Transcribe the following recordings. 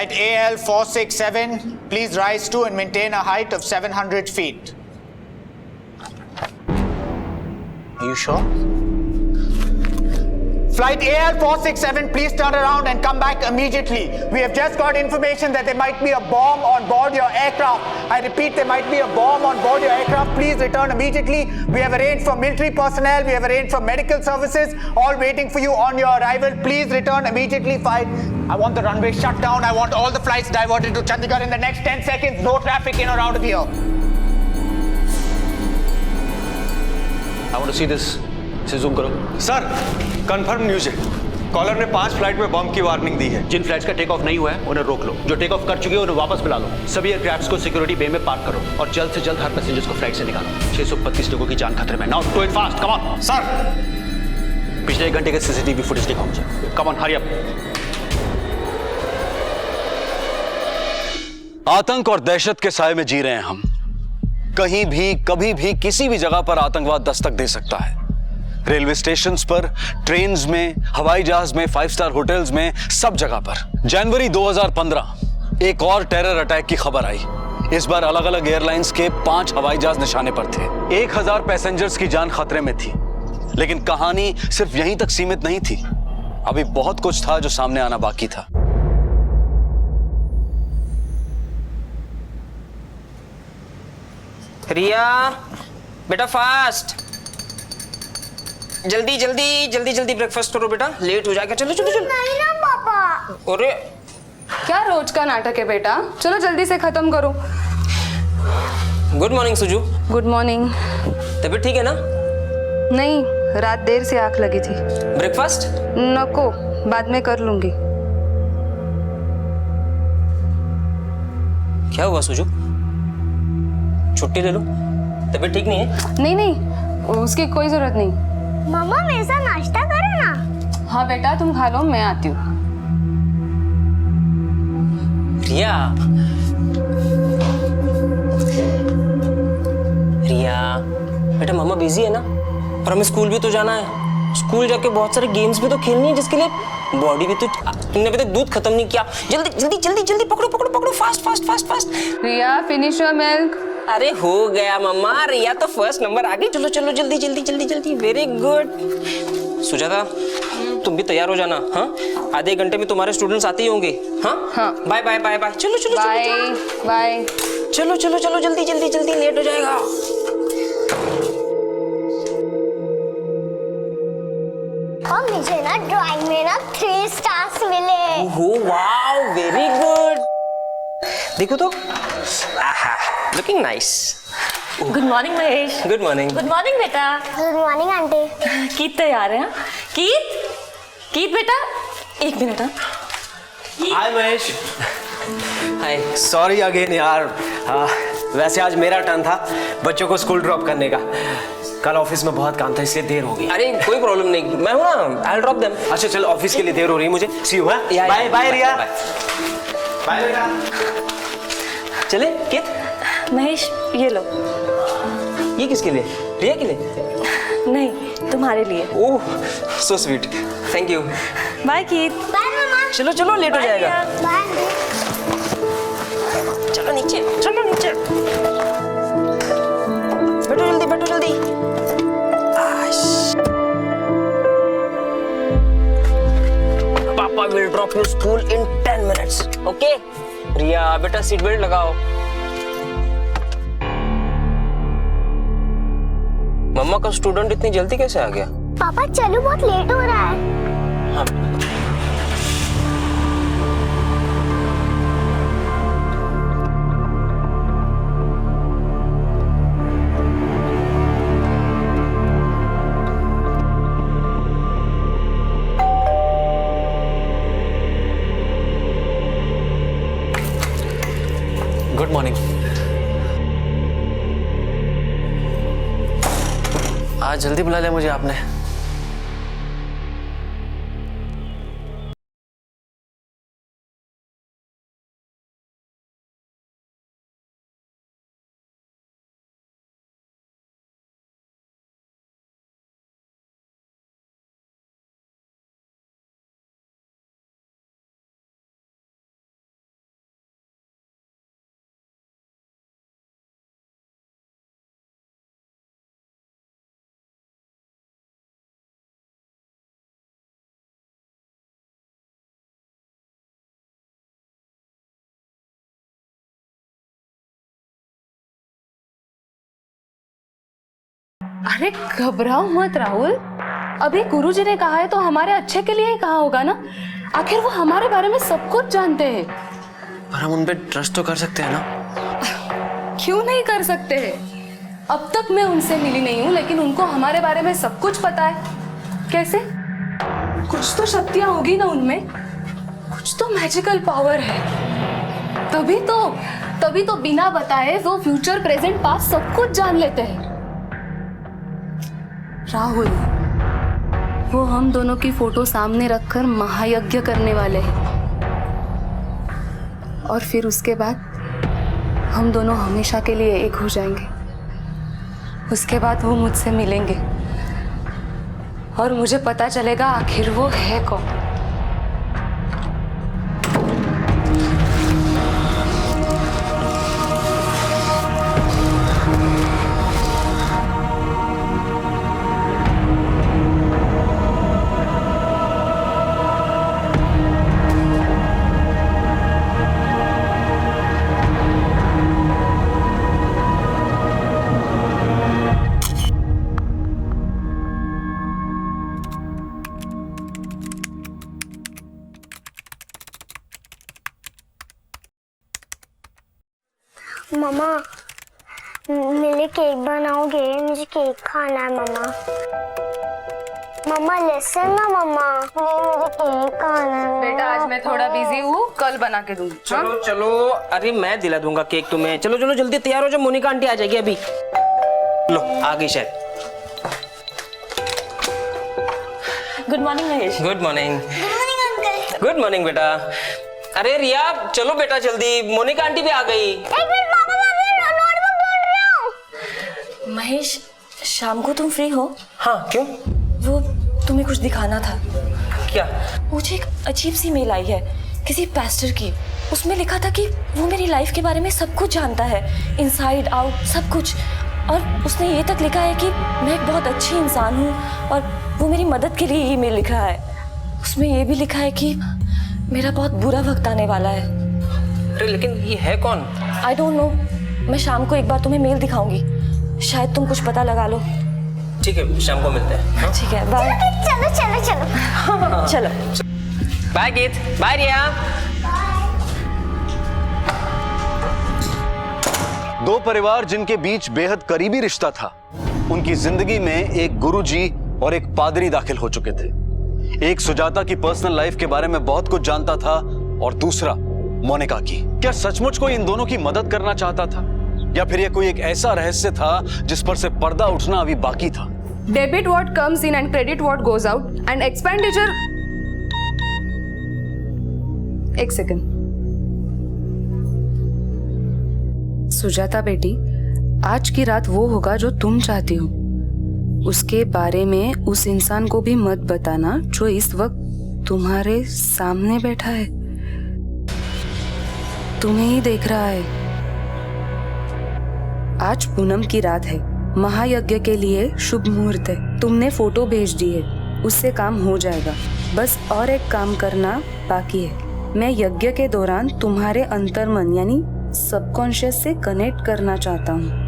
Flight AL 467, please rise to and maintain a height of 700 feet. Are you sure? Flight AL 467, please turn around and come back immediately. We have just got information that there might be a bomb on board your aircraft. I repeat, there might be a bomb on board your aircraft. Please return immediately. We have arranged for military personnel, we have arranged for medical services, all waiting for you on your arrival. Please return immediately. I want the runway shut down. I want all the flights diverted to Chandigarh in the next 10 seconds. No traffic in or out of here. I want to see this. इसे zoom करो। Sir, confirm news है। Collar ने 5 flight में बम की warning दी है। जिन flights का take off नहीं हुआ है उन्हें रोक लो। जो टेक ऑफ कर चुके हैं उन्हें वापस बुला लो। सभी एयरक्राफ्ट्स को सिक्योरिटी बे में पार्क करो और जल्द से जल्द हर पैसेंजर्स को फ्लाइट से निकालो। 632 लोगों की जान खतरे में। Now do it fast, come on. Sir, पिछले 1 घंटे के सीसीटीवी फुटेज दिखाओ मुझे। Come on, hurry up. आतंक और दहशत के साए में जी रहे हैं हम। कहीं भी, कभी भी, किसी भी जगह पर आतंकवाद दस्तक दे सकता है। रेलवे स्टेशंस पर, ट्रेन्स में, हवाई जहाज में, 5 स्टार होटल्स में, सब जगह पर। जनवरी 2015 एक और टेरर अटैक की खबर आई। इस बार अलग अलग एयरलाइंस के 5 हवाई जहाज निशाने पर थे। 1000 पैसेंजर्स की जान खतरे में थी। लेकिन कहानी सिर्फ यहीं तक सीमित नहीं थी। अभी बहुत कुछ था जो सामने आना बाकी था। रिया, बेटा फास्ट, जल्दी जल्दी जल्दी जल्दी ब्रेकफास्ट करो बेटा, लेट हो जाएगा। चलो चलो चलो। नहीं ना पापा। अरे क्या रोज का नाटक है बेटा, चलो जल्दी से खत्म करो। Good morning Suju. Good morning. तबीयत ठीक है ना? नहीं, रात देर से आंख लगी थी। ब्रेकफास्ट नको, बाद में कर लूंगी। क्या हुआ सुजू? छुट्टी ले लो। तबीयत ठीक नहीं है? नहीं नहीं, उसकी कोई जरूरत नहीं। मम्मा मेरे साथ नाश्ता करो ना। हाँ बेटा, तुम खा लो, मैं आती हूँ। रिया, रिया बेटा, मम्मा बिजी है ना, और हमें स्कूल भी तो जाना है। स्कूल जाके बहुत सारे गेम्स भी तो खेलनी है, जिसके लिए बॉडी भी तो। तुमने अभी तक दूध खत्म नहीं किया। जल्दी जल्दी जल्दी जल्दी पकड़ो पकड़ो पकड़ो, fast fast fast fast. Riya, finish your milk. अरे हो गया मम्मा, रिया तो फर्स्ट नंबर आ गई। चलो चलो जल्दी जल्दी जल्दी जल्दी। Very good. सुजाता, तुम भी तैयार हो जाना। हाँ, आधे घंटे में तुम्हारे स्टूडेंट्स आते ही होंगे। हाँ हाँ। Bye bye bye bye. चलो चलो बाय बाय। चलो चलो चलो जल्दी जल्दी जल्दी, लेट हो जाएगा। और मुझे ना ड्राइंग में ना 3 स्टार्स मिले। Oh wow, very good. देखो तो, looking nice. Good morning Mahesh. Good morning. Good morning बेटा। Good morning aunty. कीत तैयार है? हाँ? कीत, कीत बेटा, 1 मिनट। हाँ, हाय महेश। हाय। सॉरी अगेन यार, वैसे आज मेरा टर्न था बच्चों को स्कूल ड्रॉप करने का। कल ऑफिस में बहुत काम था इसलिए देर हो गई। अरे कोई प्रॉब्लम नहीं, मैं हूँ ना, आई विल ड्रॉप देम। अच्छा चलो, ऑफिस के लिए देर हो रही है मुझे। See you. Bye bye Riya. Bye बेटा। चले कित? महेश ये लो। ये किसके लिए? रिया के लिए? नहीं, तुम्हारे लिए। Oh so sweet, thank you. Bye Keet. Bye मम्मा। चलो चलो, लेट हो जाएगा। Bye aunty. चलो नीचे, चलो नीचे। बैठो जल्दी, बैठो जल्दी। पापा will drop you school in 10 minutes. Okay Riya बेटा, सीट बेल्ट लगाओ। मम्मा का स्टूडेंट इतनी जल्दी कैसे आ गया? पापा चलो, बहुत लेट हो रहा है। हाँ। Good morning. आज जल्दी बुला लिया मुझे आपने। अरे घबराओ मत राहुल, अभी गुरुजी ने कहा है तो हमारे अच्छे के लिए ही कहा होगा ना। आखिर वो हमारे बारे में सब कुछ जानते हैं। पर हम उन पे ट्रस्ट तो कर सकते हैं ना? क्यों नहीं कर सकते हैं? अब तक मैं उनसे मिली नहीं हूँ, लेकिन उनको हमारे बारे में सब कुछ पता है। कैसे? कुछ तो शक्तियां होगी ना उनमें, कुछ तो मैजिकल पावर है। तभी तो बिना बताए वो फ्यूचर प्रेजेंट पास्ट सब कुछ जान लेते हैं। राहुल, वो हम दोनों की फोटो सामने रखकर महायज्ञ करने वाले हैं, और फिर उसके बाद हम दोनों हमेशा के लिए एक हो जाएंगे। उसके बाद वो मुझसे मिलेंगे और मुझे पता चलेगा आखिर वो है कौन। मम्मा, मेरे लिए केक बनाओगे? मुझे केक खाना है मम्मा। मम्मा लिसन ना मम्मा, मुझे केक खाना है। बेटा आज मैं थोड़ा बिजी हूँ, कल बना के दूंगी। चलो चलो, अरे मैं दिला दूंगा केक तुम्हें। चलो चलो जल्दी तैयार हो जाओ, मोनिका आंटी आ जाएगी अभी। लो आ गई शायद। Good morning Mahesh. Good morning. Good morning बेटा। अरे रिया चलो बेटा जल्दी, मोनिका आंटी भी आ गई। एक मिनट पापा, मैं नोटबुक ढूंढ रही हूँ। महेश, शाम को तुम फ्री हो? हाँ क्यों? वो तुम्हें कुछ दिखाना था। क्या? मुझे एक अजीब सी मेल आई है किसी पास्टर की। उसमें लिखा था कि वो मेरी लाइफ के बारे में सब कुछ जानता है, इनसाइड आउट सब कुछ। और उसने ये तक लिखा है कि मैं एक बहुत अच्छी इंसान हूँ और वो मेरी मदद के लिए ईमेल लिख रहा है। उसमें ये भी लिखा है कि मेरा बहुत बुरा वक्त आने वाला है। अरे लेकिन ये है कौन? I don't know. मैं शाम को एक बार तुम्हें मेल दिखाऊंगी, शायद तुम कुछ पता लगा लो। ठीक है शाम को मिलते हैं। ठीक है बाय। चलो चलो चलो चलो बाय गीत, बाय रिया। दो परिवार जिनके बीच बेहद करीबी रिश्ता था, उनकी जिंदगी में एक गुरुजी और एक पादरी दाखिल हो चुके थे। एक सुजाता की पर्सनल लाइफ के बारे में बहुत कुछ जानता था और दूसरा मोनिका की। क्या सचमुच कोई इन दोनों की मदद करना चाहता था, या फिर यह कोई एक ऐसा रहस्य था जिस पर से पर्दा उठना अभी बाकी था? Debit what comes in and credit what goes out and expenditure. एक सेकंड सुजाता बेटी, आज की रात वो होगा जो तुम चाहती हो। उसके बारे में उस इंसान को भी मत बताना जो इस वक्त तुम्हारे सामने बैठा है, तुम्हें ही देख रहा है। आज पूनम की रात है, महायज्ञ के लिए शुभ मुहूर्त है। तुमने फोटो भेज दी है, उससे काम हो जाएगा। बस और एक काम करना बाकी है। मैं यज्ञ के दौरान तुम्हारे अंतर्मन यानी सबकॉन्शियस से कनेक्ट करना चाहता हूँ।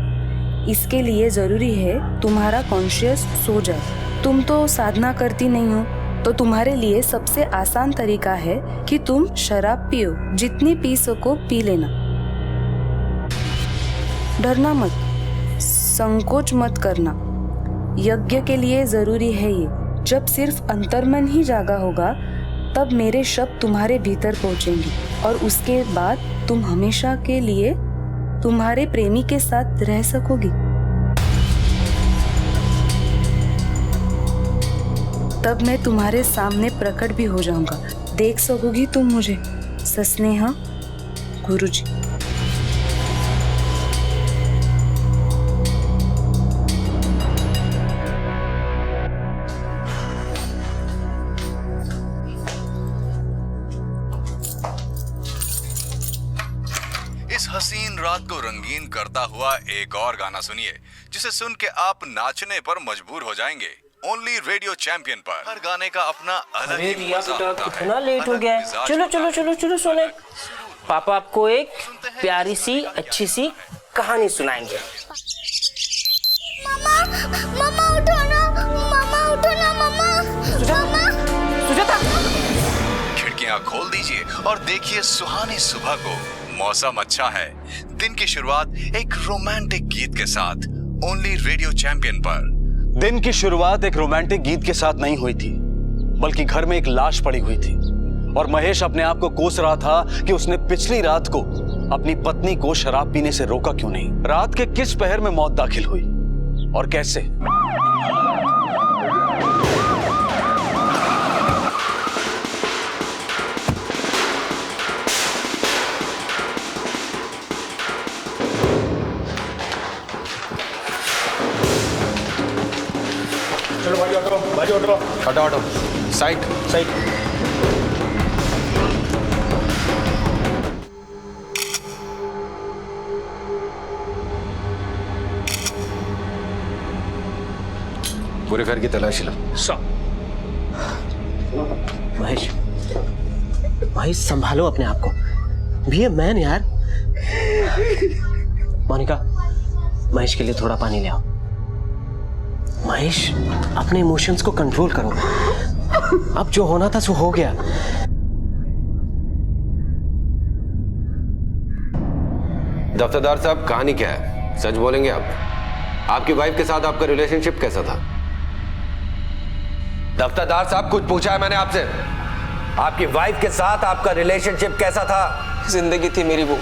इसके लिए जरूरी है तुम्हारा कॉन्शियस सो जाए। तुम तो साधना करती नहीं हो, तो तुम्हारे लिए सबसे आसान तरीका है कि तुम शराब पियो। जितनी पी सको पी लेना, डरना मत, संकोच मत करना। यज्ञ के लिए जरूरी है ये। जब सिर्फ अंतर्मन ही जागा होगा तब मेरे शब्द तुम्हारे भीतर पहुंचेंगे और उसके बाद तुम हमेशा के लिए तुम्हारे प्रेमी के साथ रह सकोगी। तब मैं तुम्हारे सामने प्रकट भी हो जाऊंगा, देख सकोगी तुम मुझे। सस्नेहा, गुरुजी। इस हसीन रात को रंगीन करता हुआ एक और गाना सुनिए जिसे सुन के आप नाचने पर मजबूर हो जाएंगे। ओनली रेडियो चैंपियन पर। हर गाने का अपना अलग ही रिया मजा बेटा होता है। कितना लेट हो गया है। मिजाज चलो होता चलो है। चलो चलो सोने। पापा आपको एक प्यारी सी अच्छी सी कहानी सुनाएंगे। मम्मा, खिड़कियां खोल दीजिए और देखिए सुहानी सुबह को। मौसम अच्छा है। दिन की शुरुआत एक रोमांटिक गीत के साथ ओनली रेडियो चैंपियन पर। दिन की शुरुआत एक रोमांटिक गीत के साथ नहीं हुई थी, बल्कि घर में एक लाश पड़ी हुई थी और महेश अपने आप को कोस रहा था कि उसने पिछली रात को अपनी पत्नी को शराब पीने से रोका क्यों नहीं। रात के किस पहर में मौत दाखिल हुई और कैसे? चलो भाई ऑटो हटो साइड पूरे घर की तलाशी लो। महेश महेश संभालो अपने आप को, बी ए मैन यार। मोनिका महेश के लिए थोड़ा पानी ले आओ। महेश अपने इमोशंस को कंट्रोल करो। अब जो होना था सो हो गया। दफ्तरदार साहब कहानी क्या है, सच बोलेंगे आप? आपकी वाइफ के साथ आपका रिलेशनशिप कैसा था? दफ्तरदार साहब कुछ पूछा है मैंने आपसे। आपकी वाइफ के साथ आपका रिलेशनशिप कैसा था? जिंदगी थी मेरी वो,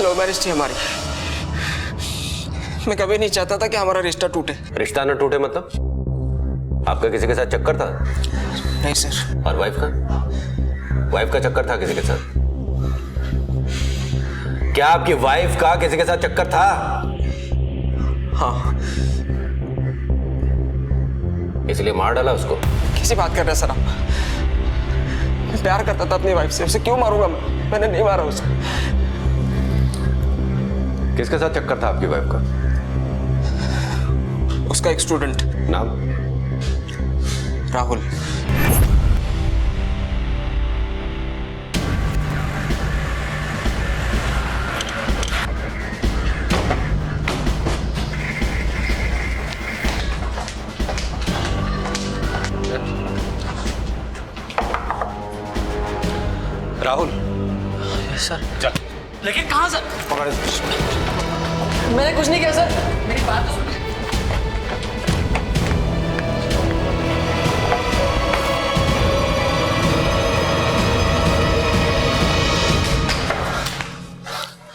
लव मैरिज थी हमारी। मैं कभी नहीं चाहता था कि हमारा रिश्ता टूटे। रिश्ता न टूटे मतलब? आपका किसी के साथ चक्कर था? नहीं सर। और वाइफ का चक्कर था किसी के साथ? क्या आपकी वाइफ का किसी के साथ चक्कर था? हाँ। इसलिए मार डाला उसको? कैसी बात कर रहे हैं सर आप? मैं प्यार करता था अपनी वाइफ से, उसे क्यों मारूंगा मैं? मैंने नहीं मारा उसे। किसके साथ चक्कर था आपकी वाइफ का? उसका एक स्टूडेंट। नाम? राहुल। राहुल सर। चल। लेकिन कहाँ सर? पकड़े। मैंने कुछ नहीं किया सर, मेरी बात तो सुनिए।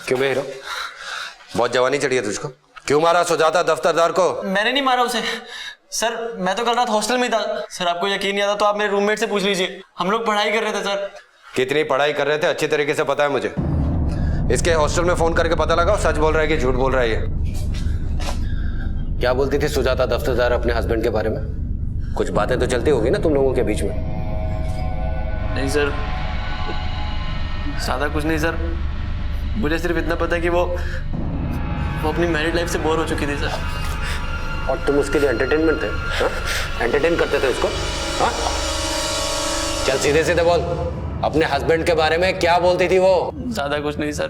क्यों बे हीरो, बहुत जवानी चढ़ी है तुझको? क्यों मारा सुजाता दफ्तरदार को? मैंने नहीं मारा उसे सर, मैं तो कल रात हॉस्टल में था सर। आपको यकीन नहीं आता तो आप मेरे रूममेट से पूछ लीजिए, हम लोग पढ़ाई कर रहे थे सर। कितनी पढ़ाई कर रहे थे अच्छी तरीके से पता है मुझे। इसके हॉस्टल में फोन करके पता लगाओ सच बोल रहा है कि झूठ बोल रहा है ये। क्या बोलती थी सुजाता दफ्तरदार अपने हस्बैंड के बारे में? कुछ बातें तो चलती होगी ना तुम लोगों के बीच में? नहीं सर, ज्यादा कुछ नहीं सर। मुझे सिर्फ इतना पता है कि वो अपनी मैरिड लाइफ से बोर हो चुकी थी सर। और तुम उसके लिए एंटरटेनमेंट थे? एंटरटेन करते थे उसको? हाँ? चल सीधे सीधे बोल, अपने हस्बैंड के बारे में क्या बोलती थी वो? ज्यादा कुछ नहीं सर।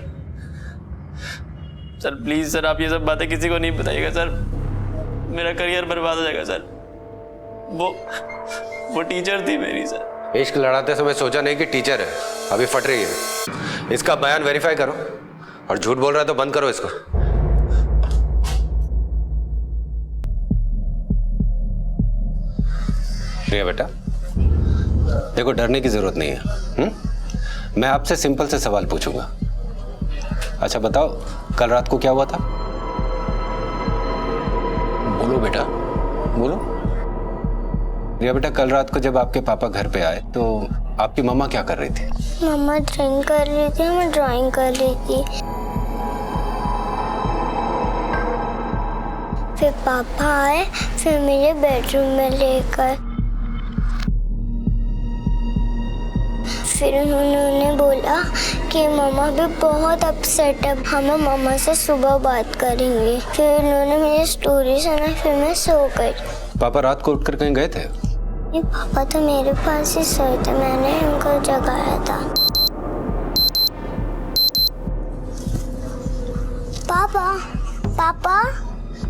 सर प्लीज सर, आप ये सब बातें किसी को नहीं बताइएगा सर, मेरा करियर बर्बाद हो जाएगा सर। वो टीचर थी मेरी सर। इश्क लड़ाते समय सोचा नहीं कि टीचर है, अभी फट रही है। इसका बयान वेरीफाई करो, और झूठ बोल रहा है तो बंद करो इसको। प्रिया बेटा, देखो डरने की जरूरत नहीं है। मैं आपसे सिंपल से सवाल पूछूंगा। अच्छा बताओ, कल रात को क्या हुआ था? बोलो बेटा, बोलो। प्रिया बेटा, कल रात को जब आपके पापा घर पे आए तो आपकी मम्मा क्या कर रही थी? मम्मा ड्राइंग कर रही थी, मैं ड्राइंग कर रही थी। फिर पापा आए, फिर मुझे बेडरूम में लेकर, फिर उन्होंने बोला कि मम्मा भी बहुत अपसेट है, हम मम्मा से सुबह बात करेंगे। फिर उन्होंने मुझे स्टोरी सुनाई, फिर मैं सो गई। पापा रात को उठकर कहीं गए थे? ये पापा तो मेरे पास ही सोए थे, मैंने उनको जगाया था। पापा, पापा,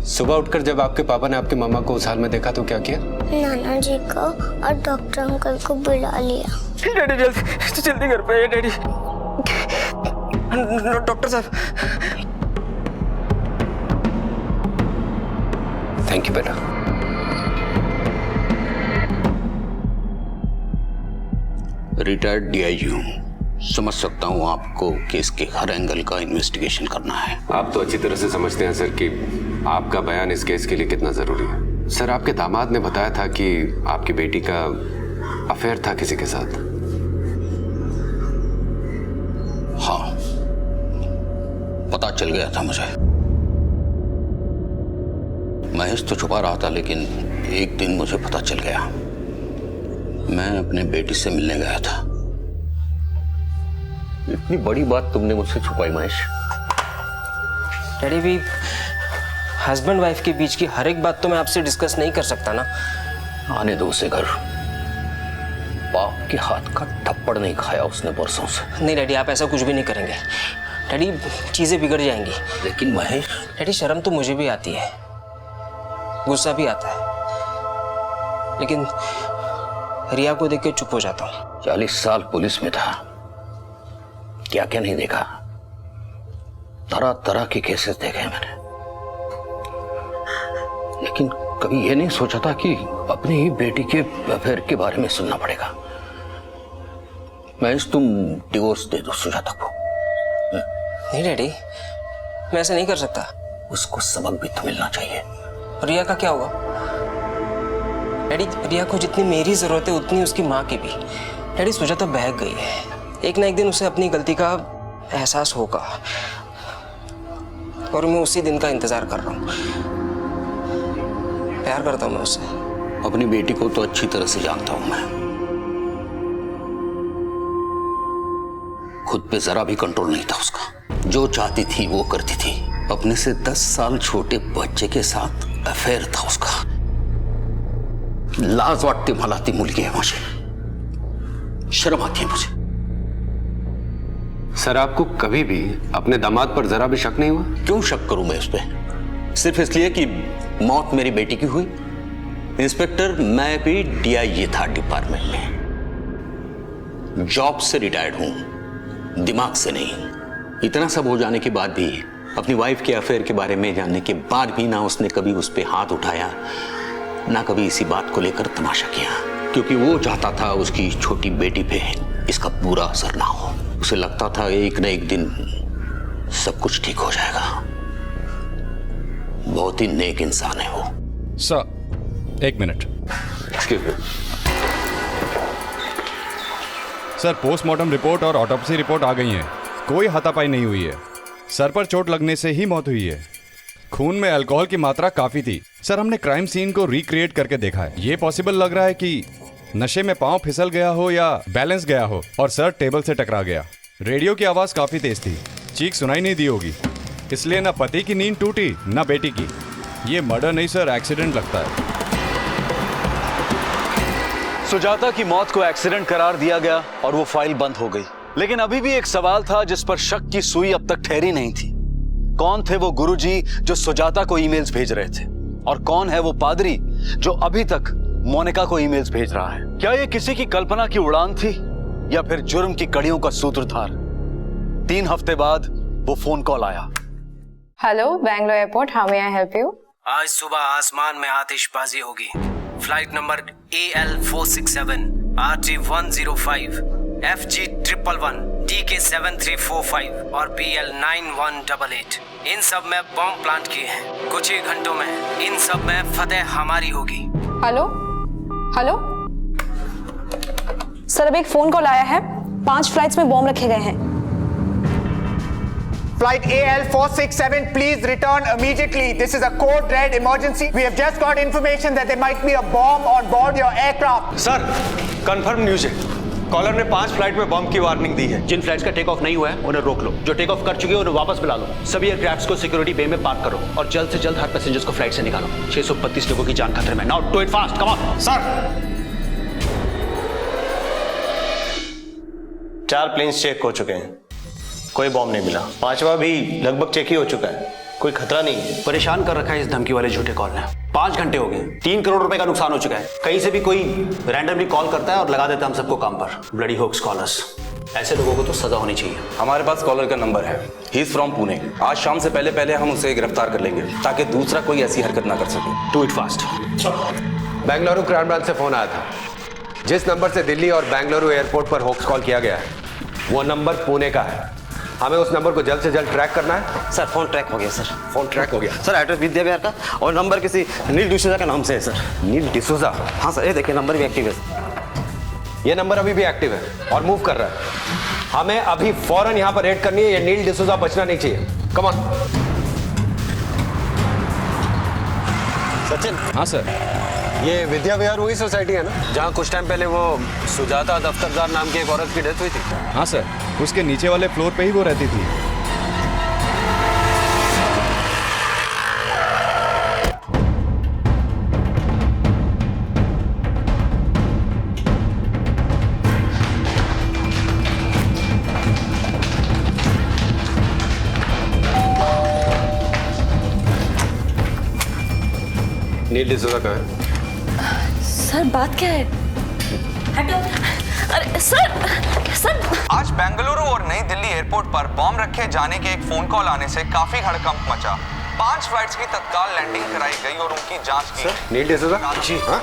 सुबह उठकर जब आपके पापा ने आपकी मम्मा को उस हाल में देखा तो क्या किया? नाना जी को और डॉक्टर अंकल को बुला लिया। डैडी जल्दी घर पे आइए डैडी। डॉक्टर साहब। थैंक यू बेटा। रिटायर्ड डीआईजी हूँ, समझ सकता हूँ आपको केस के हर एंगल का इन्वेस्टिगेशन करना है। आप तो अच्छी तरह से समझते हैं सर कि आपका बयान इस केस के लिए कितना जरूरी है। सर, आपके दामाद ने बताया था कि आपकी बेटी का अफेयर था किसी के साथ। हाँ, पता चल गया था मुझे। महेश तो छुपा रहा था, लेकिन एक दिन मुझे पता चल गया। मैं अपने बेटी से मिलने गया था। इतनी बड़ी बात तुमने मुझसे छुपाई महेश? डैडी भी हस्बैंड वाइफ के बीच की हर एक बात तो मैं आपसे डिस्कस नहीं कर सकता ना। आने दो उसे घर। बाप के हाथ का थप्पड़ नहीं खाया उसने बरसों से। नहीं डैडी, आप ऐसा कुछ भी नहीं करेंगे। डैडी चीजें बिगड़ जाएंगी। लेकिन महेश, डैडी शर्म तो मुझे भी आती है, गुस्सा भी आता है, लेकिन रिया को देख के चुप हो जाता हूँ। 40 साल पुलिस में था, क्या क्या नहीं देखा। तरह तरह के केसेस देखे मैंने, लेकिन कभी ये नहीं सोचा था कि अपनी ही बेटी के अफेयर के बारे में सुनना पड़ेगा। महेश, तुम डिवोर्स दे दो सुजाता को। नहीं डैडी, मैं ऐसा नहीं कर सकता। उसको सबक भी तो मिलना चाहिए। रिया का क्या होगा? डैडी, रिया को जितनी मेरी जरूरत है उतनी उसकी माँ की भी। डैडी, सुजाता बहक गई है, एक ना एक दिन उसे अपनी गलती का एहसास होगा, और मैं उसी दिन का इंतजार कर रहा हूँ। प्यार करता हूँ मैं उससे। अपनी बेटी को तो अच्छी तरह से जानता हूं मैं। खुद पे जरा भी कंट्रोल नहीं था उसका। जो चाहती थी वो करती थी। अपने से 10 साल छोटे बच्चे के साथ अफेयर था उसका। लाज वाटते मला ती मुलगी आहे माझी। शर्म आती है मुझे। सर, आपको कभी भी अपने दामाद पर जरा भी शक नहीं हुआ? क्यों शक करूं मैं उस पे? सिर्फ इसलिए कि मौत मेरी बेटी की हुई। इंस्पेक्टर, मैं भी डीआईजी था डिपार्टमेंट में, जॉब से रिटायर्ड हूं, दिमाग से नहीं। इतना सब हो जाने के बाद भी, अपनी वाइफ के अफेयर के बारे में जानने के बाद भी, ना उसने कभी उस पे हाथ उठाया, ना कभी इसी बात को लेकर तमाशा किया, क्योंकि वो चाहता था उसकी छोटी बेटी पे इसका पूरा असर ना हो। उसे लगता था एक न एक दिन सब कुछ ठीक हो जाएगा। बहुत ही नेक इंसान है वो। सर, एक minute. Excuse me. Sir, postmortem report और ऑटोप्सी रिपोर्ट आ गई हैं। कोई हाथापाई नहीं हुई है। सर पर चोट लगने से ही मौत हुई है। खून में अल्कोहल की मात्रा काफी थी। सर, हमने क्राइम सीन को रिक्रिएट करके देखा है। ये पॉसिबल लग रहा है कि नशे में पांव फिसल गया हो या बैलेंस गया हो और सर टेबल से टकरा गया। रेडियो की आवाज काफी तेज थी, चीख सुनाई नहीं दी होगी, इसलिए ना पति की नींद टूटी ना बेटी की। ये मर्डर नहीं सर, एक्सीडेंट लगता है। सुजाता की मौत को एक्सीडेंट करार दिया गया और वो फाइल बंद हो गई। लेकिन अभी भी एक सवाल था जिस पर शक की सुई अब तक ठहरी नहीं थी। कौन थे वो गुरुजी जो सुजाता को ईमेल्स भेज रहे थे, और कौन है वो पादरी जो अभी तक मोनिका को ईमेल्स भेज रहा है? क्या ये किसी की कल्पना की उड़ान थी या फिर जुर्म की कड़ियों का सूत्रधार? 3 हफ्ते बाद वो फोन कॉल आया। Hello, Bangalore airport, how may I help you? आज सुबह आसमान में आतिशबाजी होगी। Flight number AL467, RG105, FG111, DK7345 और BL9188 इन सब में बॉम्ब प्लांट किए हैं। कुछ ही घंटों में इन सब में फतेह हमारी होगी। हेलो हेलो सर, अब एक फोन कॉल आया है। 5 फ्लाइट्स में बॉम्ब रखे गए हैं। Flight AL467, please return immediately. This is a code red emergency. We have just got information that there might be a bomb on board your aircraft. Sir, confirm news है। Collar ने 5 flight में बम की warning दी है। जिन flights का take off नहीं हुआ है उन्हें रोक लो। जो टेक ऑफ कर चुके हैं उन्हें वापस बुला लो। सभी एयरक्राफ्ट्स को सिक्योरिटी बे में पार्क करो और जल्द से जल्द हर पैसेंजर्स को फ्लाइट से निकालो। 632 लोगों की जान खतरे में। Now do it fast, come on. Sir, 4 planes check हो चुके हैं, कोई बॉम्ब नहीं मिला। 5वां भी लगभग चेक ही हो चुका है। कोई खतरा नहीं है। परेशान कर रखा है इस धमकी वाले झूठे कॉल ने। 5 घंटे हो गए, 3 करोड़ रुपए का नुकसान हो चुका है। कहीं से भी कोई रैंडमली कॉल करता है और लगा देता है हम सबको काम पर। ब्लडी होक्स कॉलर्स, ऐसे लोगों को तो सजा होनी चाहिए। हमारे पास कॉलर का नंबर है, ही इज फ्रॉम पुणे। आज शाम से पहले हम उसे गिरफ्तार कर लेंगे ताकि दूसरा कोई ऐसी हरकत ना कर सके। Do it fast. Bengaluru crime branch से फोन आया था। जिस नंबर से दिल्ली और बेंगलुरु एयरपोर्ट पर होक्स कॉल किया गया है वो नंबर पुणे का है। हमें उस नंबर को जल्द से जल्द ट्रैक करना है। सर फोन ट्रैक हो गया सर। फोन ट्रैक हो गया सर। एड्रेस विद्या विहार का और नंबर किसी नील डिसूजा का नाम से है सर। नील डिसूजा? हाँ सर, ये देखिए नंबर भी एक्टिव है। ये नंबर अभी भी एक्टिव है और मूव कर रहा है। हमें अभी फौरन यहाँ पर रेड करनी है। ये नील डिसूजा बचना नहीं चाहिए। Come on. सचिन। हाँ सर। ये विद्या विहार वही सोसाइटी है ना जहाँ कुछ टाइम पहले वो सुजाता दफ्तरदार नाम की एक औरत की डेथ हुई थी? हाँ सर, उसके नीचे वाले फ्लोर पे ही वो रहती थी। नील डिसूजा कहाँ है? सर बात क्या है? हटो। अरे सर आज बेंगलुरु और नई दिल्ली एयरपोर्ट पर बॉम्ब रखे जाने के एक फोन कॉल आने से काफी हड़कंप मचा। 5 फ्लाइट्स की तत्काल लैंडिंग कराई गई और उनकी जांच की। नील डिसूजा जी? हाँ,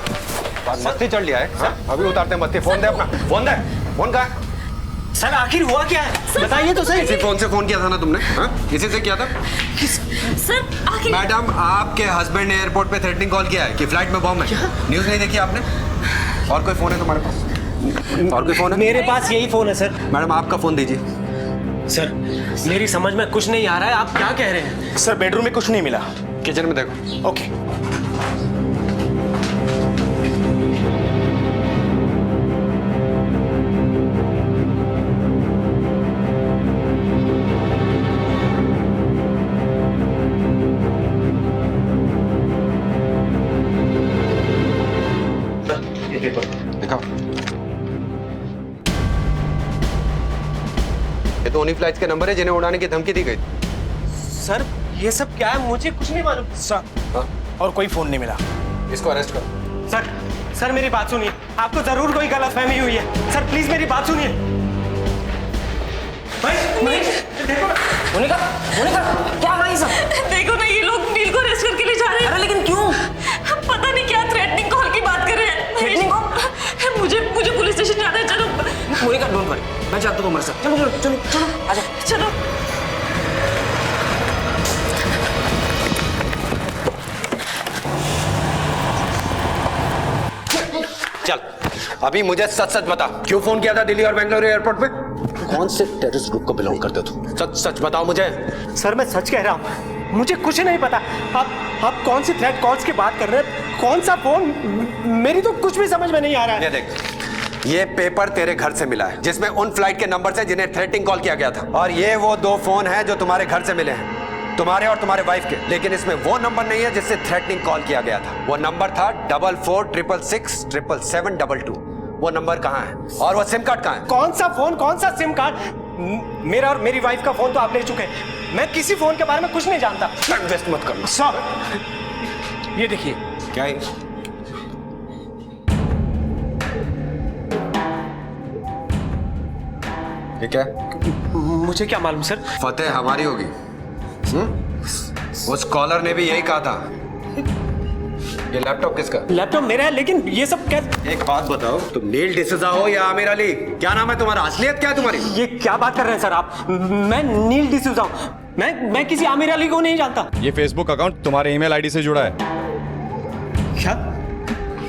मस्ती चढ़ लिया है। हाँ? अभी उतारते मस्ती। फोन दे अपना। फोन दे। फोन कहाँ है? सर आखिर हुआ क्या है बताइए तो सही। इसी फोन से फोन किया था ना तुमने? हाँ? इसी से किया था? सर आखिर मैडम, आपके हस्बैंड ने एयरपोर्ट पे थ्रेटनिंग कॉल किया है कि फ्लाइट में बॉम्ब है। न्यूज़ नहीं देखी आपने? और कोई फोन है तुम्हारे पास? और कोई फोन है? मेरे पास यही फोन है सर। मैडम आपका फोन दीजिए। सर मेरी समझ में कुछ नहीं आ रहा है, आप क्या कह रहे हैं? सर बेडरूम में कुछ नहीं मिला। किचन में देखो। ओके। दिखाओ। ये तो उन्हीं फ्लाइट्स के नंबर है जिन्हें उड़ाने की धमकी दी गई। सर ये सब क्या है, मुझे कुछ नहीं मालूम। सर और कोई फोन नहीं मिला। इसको अरेस्ट करो। सर मेरी बात सुनिए, आपको जरूर कोई गलतफहमी हुई है। सर प्लीज मेरी बात सुनिए। देखो मोनिका, क्या हुआ ये सब? देखो ना, ये लोग नील को अरेस्ट करके ले जा रहे हैं। अरे लेकिन क्यों? पता नहीं क्या थ्रेटनिंग कॉल की बात कर रहे हैं। Threatening call? मुझे पुलिस स्टेशन जाना है। चलो मोनिका डोंट वरी, मैं चाहता हूँ तुम्हारे साथ। चलो आजा। चलो। चल अभी मुझे सच सच बता, क्यों फोन किया था दिल्ली और बेंगलुरु एयरपोर्ट पे? कौन से टेररिस्ट ग्रुप को बिलोंग करते हो? सच सच बताओ मुझे। सर मैं सच कह रहा हूँ, मुझे कुछ नहीं पता। आप कौन सी थ्रेट कॉल्स की बात कर रहे हैं? कौन सा फोन? मेरी तो कुछ भी समझ में नहीं आ रहा है। ये देख, ये पेपर तेरे घर से मिला है जिसमें उन फ्लाइट के नंबर से जिन्हें थ्रेटिंग कॉल किया गया था। और ये वो 2 फोन हैं जो तुम्हारे घर से मिले हैं, तुम्हारे और तुम्हारे वाइफ के। लेकिन इसमें वो नंबर नहीं है जिससे थ्रेटनिंग कॉल किया गया था। वो नंबर था 44666772। वो नंबर कहाँ है और वो सिम कार्ड कहाँ है? कौन सा फोन, कौन सा सिम कार्ड? मेरा और मेरी वाइफ का फोन तो आप ले चुके हैं। मैं किसी फोन के बारे में कुछ नहीं जानता। वेस्ट मत करना। सर ये देखिए। क्या है? ये क्या? मुझे क्या मालूम सर। फतेह हमारी होगी। उस कॉलर ने भी यही कहा था। ये लैपटॉप किसका? लैपटॉप मेरा है, लेकिन ये सब कैसे? एक बात बताओ, तुम नील डिसूजा हो या आमिर अली? क्या नाम है तुम्हारा? असलियत क्या है तुम्हारी? ये क्या बात कर रहे हैं सर आप? मैं नील डिसूजा हूँ। मैं किसी आमिर अली को नहीं जानता। ये फेसबुक अकाउंट तुम्हारे ईमेल आईडी से जुड़ा है। क्या?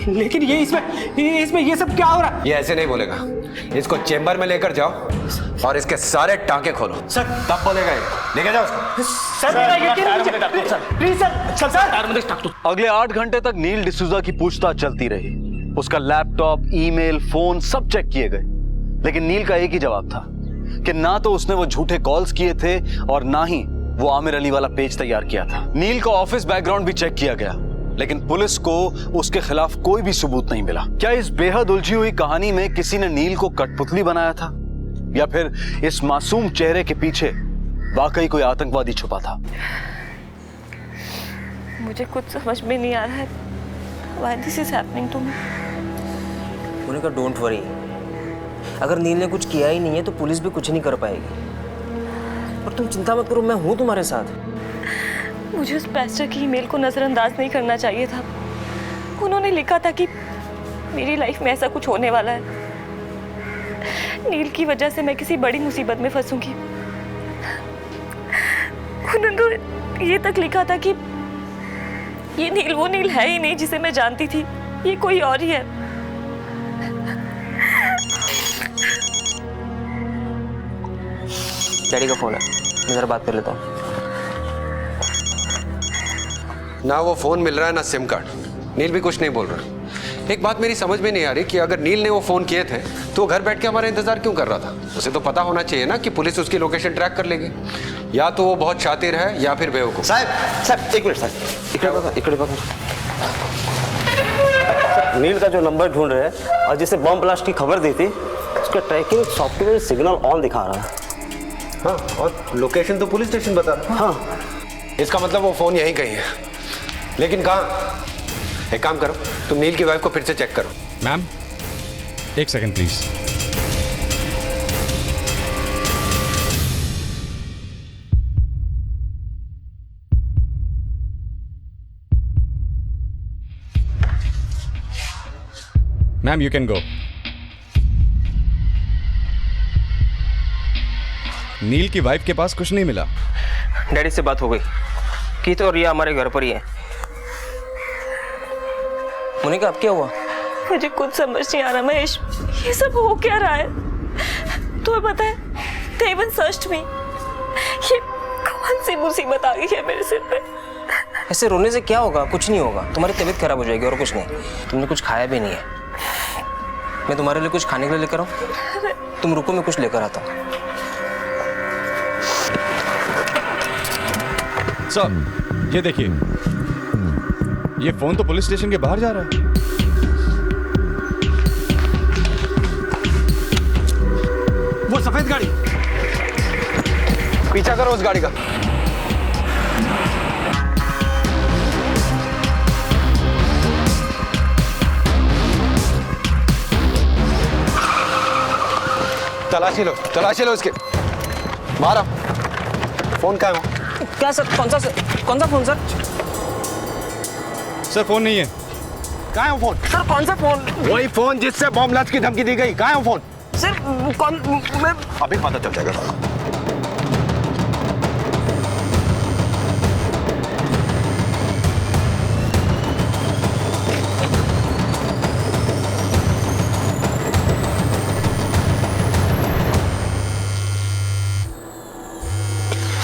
लेकिन ये इसमें ये सब क्या हो रहा है? ये ऐसे नहीं बोलेगा। इसको चेंबर में लेकर जाओ और इसके सारे टांके खोलो। सर तब बोलेगा ये। लेके जाओ उसको। Sir please sir. अगले 8 घंटे तक नील डिसूजा की पूछताछ चलती रही। उसका लैपटॉप, ईमेल, फोन सब चेक किए गए, लेकिन नील का एक ही जवाब था कि ना तो उसने वो झूठे कॉल्स किए थे और ना ही वो आमिर अली वाला पेज तैयार किया था। नील का ऑफिस बैकग्राउंड भी चेक किया गया, लेकिन पुलिस को उसके खिलाफ कोई भी सबूत नहीं मिला। क्या इस बेहद उलझी हुई कहानी में किसी ने नील को कठपुतली बनाया था, या फिर इस मासूम चेहरे के पीछे वाकई कोई आतंकवादी छुपा था? मुझे कुछ समझ में नहीं आ रहा है why this is happening to me. Monica don't worry, अगर नील ने कुछ किया ही नहीं है तो पुलिस भी कुछ नहीं कर पाएगी। और तुम चिंता मत करो, मैं हूं तुम्हारे साथ। मुझे उस पेस्टर की ईमेल को नजरअंदाज नहीं करना चाहिए था। उन्होंने लिखा था कि मेरी लाइफ में ऐसा कुछ होने वाला है, नील की वजह से मैं किसी बड़ी मुसीबत में फंसूंगी। उन्होंने तो ये तक लिखा था कि ये नील वो नील है ही नहीं जिसे मैं जानती थी, ये कोई और ही है। डैडी का फोन है, मैं जरा बात कर लेता हूँ। ना वो फोन मिल रहा है ना सिम कार्ड। नील भी कुछ नहीं बोल रहा। एक बात मेरी समझ में नहीं आ रही कि अगर नील ने वो फोन किए थे तो वो घर बैठ के हमारा इंतजार क्यों कर रहा था? उसे तो पता होना चाहिए ना कि पुलिस उसकी लोकेशन ट्रैक कर लेगी। या तो वो बहुत शातिर है या फिर बेवकूफ। साहब एक मिनट साहब, इकडे बघा। नील का जो नंबर ढूंढ रहे हैं और जिसे बम ब्लास्ट की खबर दी थी, उसका ट्रैकिंग सॉफ्टवेयर सिग्नल ऑन दिखा रहा है। हाँ, और लोकेशन तो पुलिस स्टेशन बता रहा है। हाँ, इसका मतलब वो फोन यहीं कहीं है, लेकिन कहाँ? एक काम करो, तुम नील की वाइफ को फिर से चेक करो। मैम, एक second please. Ma'am, you can go. Neel की वाइफ के पास कुछ नहीं मिला। डैडी से बात हो गई कि तो रिया हमारे घर पर ही है। मोनिका, अब क्या हुआ? मुझे कुछ समझ नहीं आ रहा महेश, ये सब हो क्या रहा है? तुम्हें पता है, they even searched me। ये कौन सी मुसीबत आ गई है मेरे सिर पे? ऐसे रोने से क्या होगा? कुछ नहीं होगा, तुम्हारी तबीयत खराब हो जाएगी और कुछ नहीं। तुमने कुछ खाया भी नहीं है। मैं तुम्हारे लिए कुछ खाने के लिए लेकर आऊं? तुम रुको, मैं कुछ लेकर आता हूं। सर, ये देखिए, ये फोन तो पुलिस स्टेशन के बाहर जा रहा है। वो सफेद गाड़ी, पीछा करो उस गाड़ी का। तलाशी लो इसके। बाहर आओ। फोन कहाँ है? क्या सर? कौन सा फोन सर? सर, फोन नहीं है। कहाँ है वो फोन? सर, कौन सा फोन? वही फोन जिससे बॉम्ब ब्लास्ट की धमकी दी गई। कहाँ है वो फोन? सर, कौन? मैं अभी पता चल जाएगा।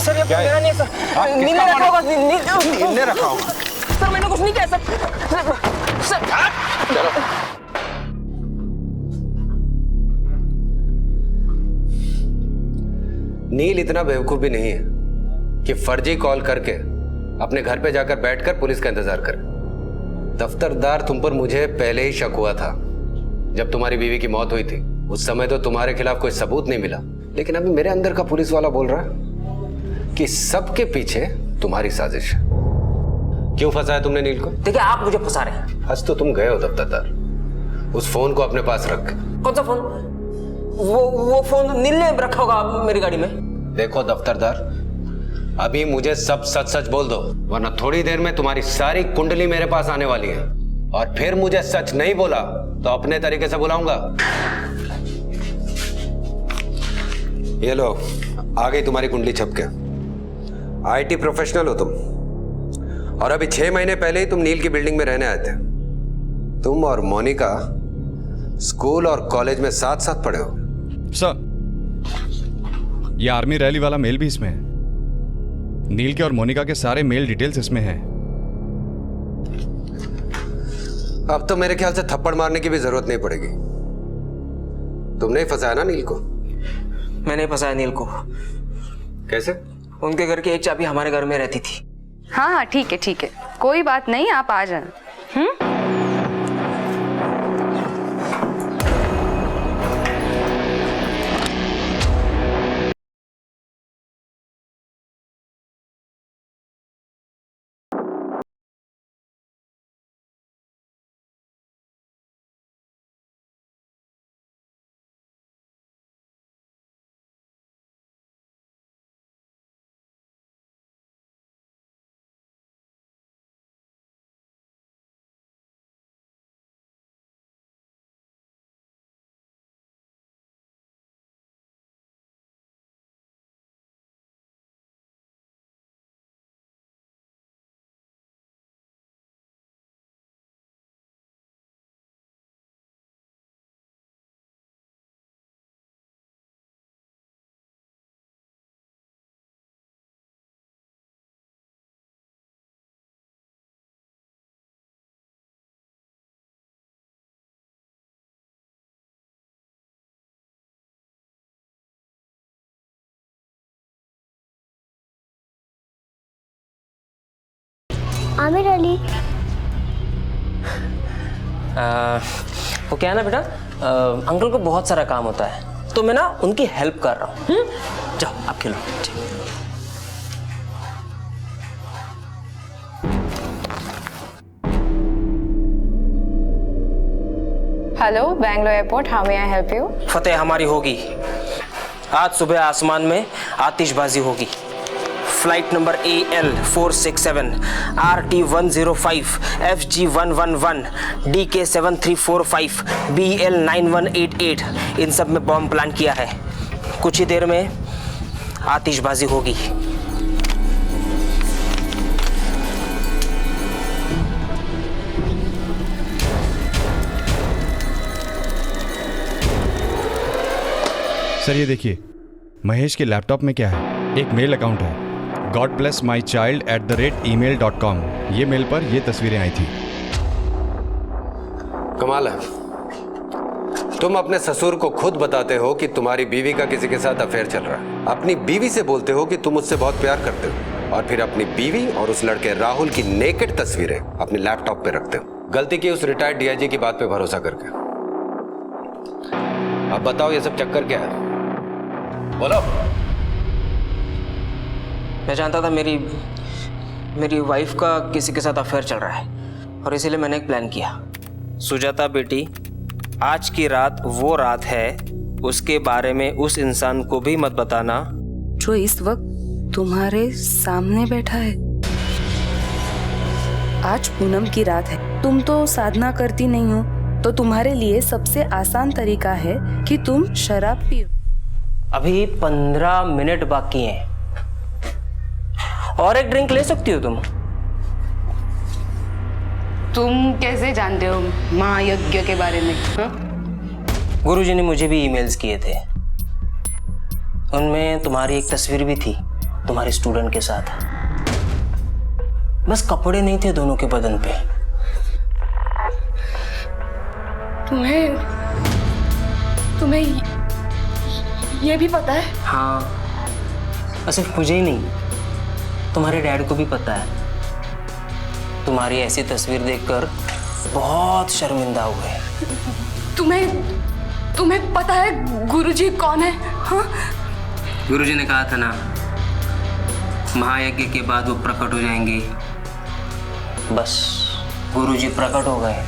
सर, ये मेरा नहीं है सर। नील ने रखा होगा। नील ने रखा होगा। सर, मैंने कुछ नहीं किया सर। चलो। नील इतना बेवकूफ भी नहीं है कि फर्जी कॉल करके अपने घर पे जाकर बैठकर पुलिस का इंतजार करे। दफ्तरदार, तुम पर मुझे पहले ही शक हुआ था। जब तुम्हारी बीवी की मौत हुई थी उस समय तो तुम्हारे खिलाफ कोई सबूत नहीं मिला, लेकिन अभी मेरे अंदर का पुलिस वाला बोल रहा है कि सबके पीछे तुम्हारी साजिश है। क्यों फंसाया तुमने नील को? देखिए, आप मुझे फंसा रहे हैं। आज तो तुम गए हो दफ्तरदार, उस फोन को अपने पास रख। कौन सा फोन? वो फोन नील ने रखा होगा मेरी गाड़ी में। देखो दफ्तरदार, अभी मुझे सब सच सच बोल दो, वरना थोड़ी देर में तुम्हारी सारी कुंडली मेरे पास आने वाली है, और फिर मुझे सच नहीं बोला तो अपने तरीके से बुलाऊंगा। ये लो, आ गई तुम्हारी कुंडली छप के। आईटी प्रोफेशनल हो तुम, और अभी 6 महीने पहले ही तुम नील की बिल्डिंग में रहने आए थे। तुम और मोनिका स्कूल और कॉलेज में साथ साथ पढ़े हो। सर, ये आर्मी रैली वाला मेल भी इसमें है। नील के और मोनिका के सारे मेल डिटेल्स इसमें हैं। अब तो मेरे ख्याल से थप्पड़ मारने की भी जरूरत नहीं पड़ेगी। तुमने ही फंसाया ना नील को? मैंने फंसाया नील को। कैसे? उनके घर की एक चाबी हमारे घर में रहती थी। हाँ, ठीक है, कोई बात नहीं, आप आ जाना। आमिर अली। वो क्या है ना बेटा, अंकल को बहुत सारा काम होता है तो मैं ना उनकी हेल्प कर रहा हूँ। जाओ आप खेलो। Hello Bangalore airport, how may I help you? फतेह हमारी होगी। आज सुबह आसमान में आतिशबाजी होगी। Flight number AL467, RT105, FG111, DK7345, BL9188, इन सब में बॉम्ब प्लान किया है। कुछ ही देर में आतिशबाजी होगी। सर ये देखिए, महेश के लैपटॉप में क्या है, एक मेल अकाउंट है, godblessmychild@email.com। ये मेल पर ये तस्वीरें आई थी। कमाल है, तुम अपने ससुर को खुद बताते हो कि तुम्हारी बीवी का किसी के साथ अफेयर चल रहा है। अपनी बीवी से बोलते हो कि तुम उससे बहुत प्यार करते हो, और फिर अपनी बीवी और उस लड़के राहुल की नेकेड तस्वीरें अपने लैपटॉप पे रखते हो। गलती की उस रिटायर्ड DIG की बात पे भरोसा करके। अब बताओ ये सब चक्कर क्या है, बोलो। मैं जानता था मेरी वाइफ का किसी के साथ अफेयर चल रहा है, और इसीलिए मैंने एक प्लान किया। सुजाता बेटी, आज की रात वो रात है, उसके बारे में उस इंसान को भी मत बताना जो इस वक्त तुम्हारे सामने बैठा है। आज पूनम की रात है, तुम तो साधना करती नहीं हो, तो तुम्हारे लिए सबसे आसान तरीका है कि तुम शराब पियो। अभी 15 मिनट बाकी हैं, और एक ड्रिंक ले सकती हो तुम। तुम कैसे जानते हो महायज्ञ के बारे में? गुरुजी ने मुझे भी ईमेल्स किए थे, उनमें तुम्हारी एक तस्वीर भी थी तुम्हारे स्टूडेंट के साथ। बस कपड़े नहीं थे दोनों के बदन पे। तुम्हें ये भी पता है? हाँ, सिर्फ मुझे ही नहीं, तुम्हारे डैड को भी पता है। तुम्हारी ऐसी तस्वीर देखकर बहुत शर्मिंदा हुए। तुम्हें पता है गुरुजी कौन है? हाँ? गुरुजी ने कहा था ना, महायज्ञ के बाद वो प्रकट हो जाएंगे। बस गुरुजी प्रकट हो गए।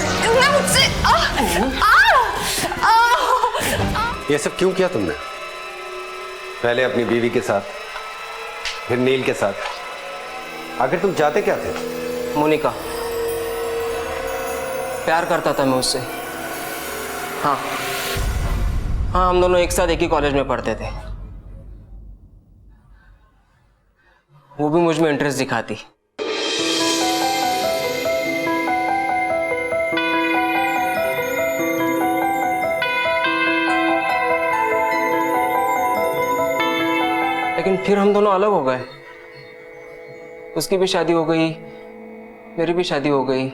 तुमने मुझसे ये सब क्यों किया तुमने? पहले अपनी बीवी के साथ, फिर नील के साथ। आखिर तुम चाहते क्या थे? मोनिका, प्यार करता था मैं उससे। हाँ, हम दोनों एक साथ एक ही कॉलेज में पढ़ते थे। वो भी मुझ में इंटरेस्ट दिखाती। लेकिन फिर हम दोनों अलग हो गए। उसकी भी शादी हो गई, मेरी भी शादी हो गई।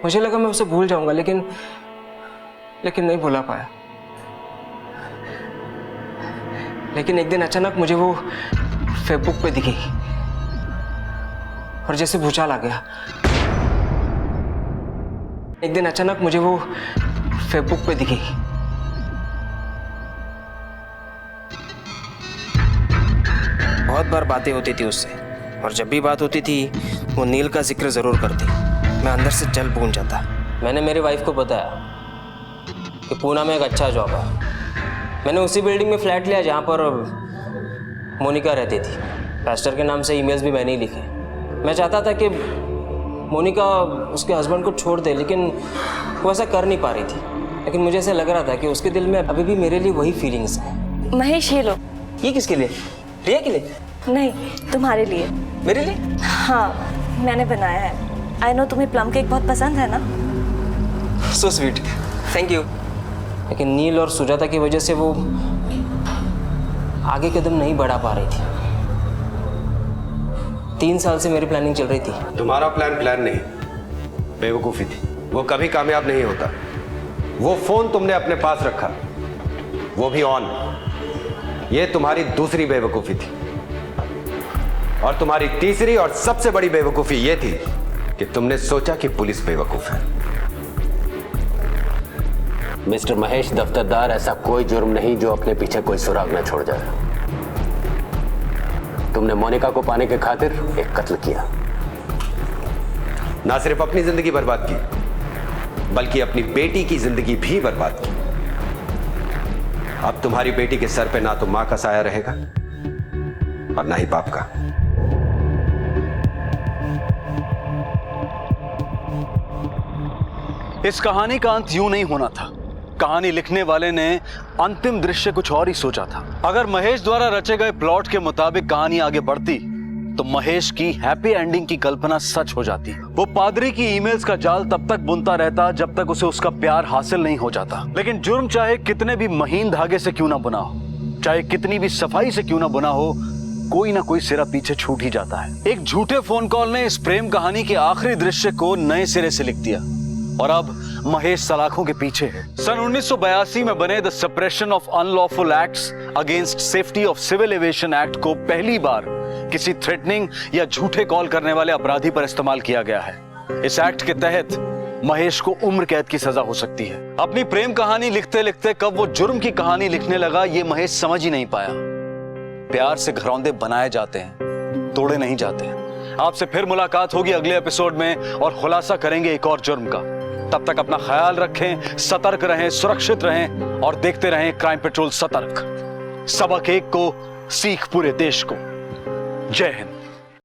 मुझे लगा मैं उसे भूल जाऊंगा, लेकिन नहीं भुला पाया। लेकिन एक दिन अचानक मुझे वो फेसबुक पे दिखी, और जैसे भूचाल आ गया। एक दिन अचानक मुझे वो फेसबुक पे दिखी। बहुत बार बातें होती थी उससे, और जब भी बात होती थी वो नील का जिक्र जरूर करती। मैं अंदर से जल भून जाता। मैंने मेरी वाइफ को बताया कि पूना में एक अच्छा जॉब है। मैंने उसी बिल्डिंग में फ्लैट लिया जहाँ पर मोनिका रहती थी। पास्टर के नाम से ईमेल्स भी मैंने ही लिखे। मैं चाहता था कि मोनिका उसके हस्बैंड को छोड़ दे, लेकिन वो ऐसा कर नहीं पा रही थी। लेकिन मुझे ऐसा लग रहा था कि उसके दिल में अभी भी मेरे लिए वही फीलिंग्स हैं। महेश, ये लो। ये किसके लिए? रिया के लिए? नहीं, तुम्हारे लिए। मेरे लिए? हाँ, मैंने बनाया है। आई नो तुम्हें प्लम केक बहुत पसंद है ना? सो स्वीट, थैंक यू। लेकिन नील और सुजाता की वजह से वो आगे कदम नहीं बढ़ा पा रही थी। 3 साल से मेरी प्लानिंग चल रही थी। तुम्हारा प्लान नहीं, बेवकूफ़ी थी। वो कभी कामयाब नहीं होता। वो फोन तुमने अपने पास रखा, वो भी ऑन, ये तुम्हारी दूसरी बेवकूफी थी, और तुम्हारी तीसरी और सबसे बड़ी बेवकूफी ये थी कि तुमने सोचा कि पुलिस बेवकूफ है। मिस्टर महेश दफ्तरदार, ऐसा कोई जुर्म नहीं जो अपने पीछे कोई सुराग न छोड़ जाए। तुमने मोनिका को पाने के खातिर एक कत्ल किया। ना सिर्फ अपनी जिंदगी बर्बाद की, बल्कि अपनी बेटी की जिंदगी भी बर्बाद की। अब तुम्हारी बेटी के सर पे ना तो मां का साया रहेगा और ना ही बाप का। इस कहानी का अंत यूं नहीं होना था। कहानी लिखने वाले ने अंतिम दृश्य कुछ और ही सोचा था। अगर महेश द्वारा रचे गए प्लॉट के मुताबिक कहानी आगे बढ़ती तो महेश की हैप्पी एंडिंग की कल्पना सच हो जाती। वो पादरी की ईमेल्स का जाल तब तक बुनता रहता जब तक उसे उसका प्यार हासिल नहीं हो जाता। लेकिन जुर्म चाहे कितने भी महीन धागे से क्यों ना बुना हो, चाहे कितनी भी सफाई से क्यों ना बुना हो, कोई ना कोई सिरा पीछे छूट ही जाता है। एक झूठे फोन कॉल ने इस प्रेम कहानी के आखिरी दृश्य को नए सिरे से लिख दिया और अब महेश सलाखों के पीछे है। सन 1982 में बने the suppression of unlawful acts against safety of civil aviation act को पहली बार किसी थ्रेटनिंग या झूठे कॉल करने वाले अपराधी पर इस्तेमाल किया गया है। इस एक्ट के तहत महेश को उम्र कैद की सजा हो सकती है। अपनी प्रेम कहानी लिखते लिखते कब वो जुर्म की कहानी लिखने लगा, ये महेश समझ ही नहीं पाया। प्यार से घरौंदे बनाए जाते हैं, तोड़े नहीं जाते हैं। आपसे फिर मुलाकात होगी अगले एपिसोड में और खुलासा करेंगे एक और जुर्म का। तब तक अपना ख्याल रखें, सतर्क रहें, सुरक्षित रहें और देखते रहें क्राइम पेट्रोल सतर्क। सबक एक को, सीख पूरे देश को। जय हिंद।